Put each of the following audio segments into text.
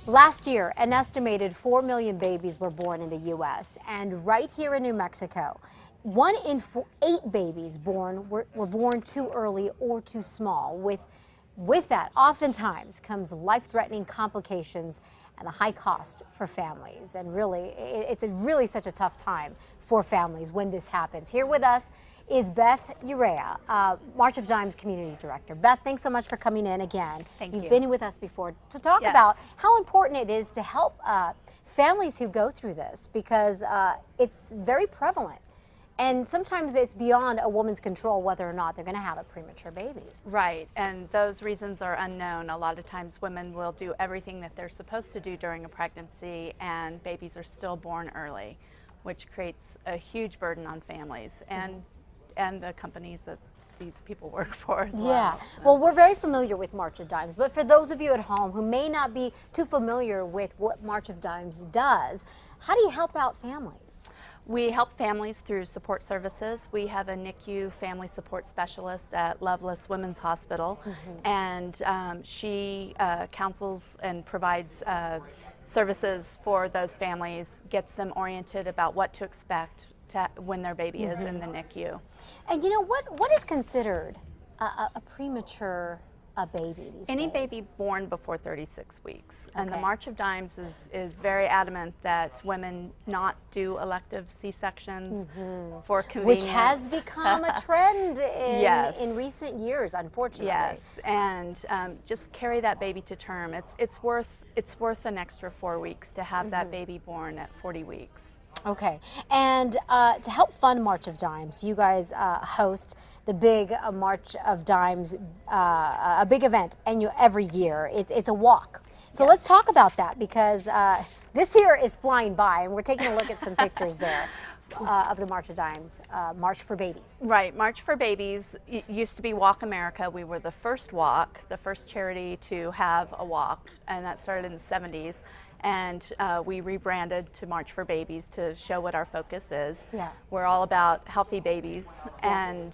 Last year, an estimated 4 million babies were born in the U.S. And right here in New Mexico, 1 in 8 babies born were born too early or too small. With that, oftentimes comes life-threatening complications and a high cost for families. And really, it's really such a tough time for families when this happens. Here with us is Beth Urea, March of Dimes Community Director. Beth, thanks so much for coming in again. Thank you. You've been with us before to talk about how important it is to help families who go through this, because it's very prevalent. And sometimes it's beyond a woman's control whether or not they're going to have a premature baby. Right, and those reasons are unknown. A lot of times women will do everything that they're supposed to do during a pregnancy, and babies are still born early, which creates a huge burden on families and the companies that these people work for as well. Yeah, well, we're very familiar with March of Dimes, but for those of you at home who may not be too familiar with what March of Dimes does, how do you help out families? We help families through support services. We have a NICU family support specialist at Loveless Women's Hospital, and she counsels and provides services for those families, gets them oriented about what to expect when their baby is in the NICU. And you know, what is considered a premature baby these Any days? baby born before 36 weeks. And the March of Dimes is very adamant that women not do elective C-sections for convenience. Which has become a trend in recent years, unfortunately. Yes, and just carry that baby to term. It's worth an extra 4 weeks to have that baby born at 40 weeks. Okay, and to help fund March of Dimes, you guys host the big March of Dimes, a big event every year. It's a walk. So let's talk about that, because this year is flying by, and we're taking a look at some pictures there of the March of Dimes, March for Babies. Right, March for Babies used to be Walk America. We were the first walk, the first charity to have a walk, and that started in the 70s. And we rebranded to March for Babies to show what our focus is. Yeah. We're all about healthy babies, and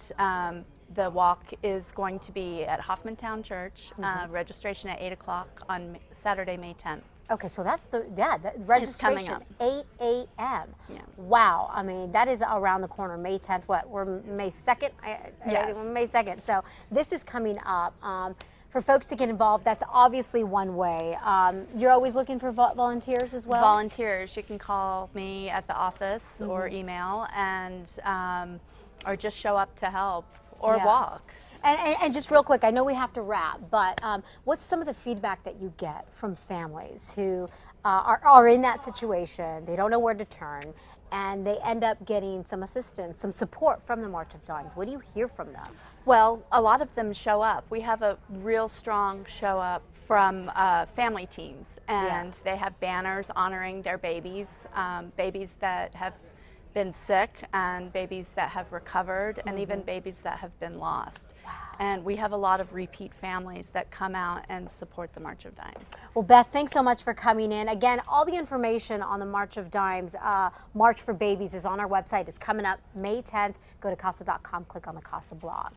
the walk is going to be at Hoffmantown Church, registration at 8 o'clock on Saturday, May 10th. Okay, so that's the registration, 8 a.m. Yeah. Wow, I mean, that is around the corner. May 10th, what, we're May 2nd? Yes. May 2nd, so this is coming up. For folks to get involved, that's obviously one way. You're always looking for volunteers as well? Volunteers. You can call me at the office or email, and or just show up to help or walk. And just real quick, I know we have to wrap, but what's some of the feedback that you get from families who are in that situation? They don't know where to turn, and they end up getting some assistance, some support from the March of Dimes. What do you hear from them? Well, a lot of them show up. We have a real strong show up from family teams, and they have banners honoring their babies, babies that have been sick, and babies that have recovered, and even babies that have been lost. Wow. And we have a lot of repeat families that come out and support the March of Dimes. Well, Beth, thanks so much for coming in. Again, all the information on the March of Dimes, March for Babies, is on our website. It's coming up May 10th. Go to CASA.com, click on the CASA blog.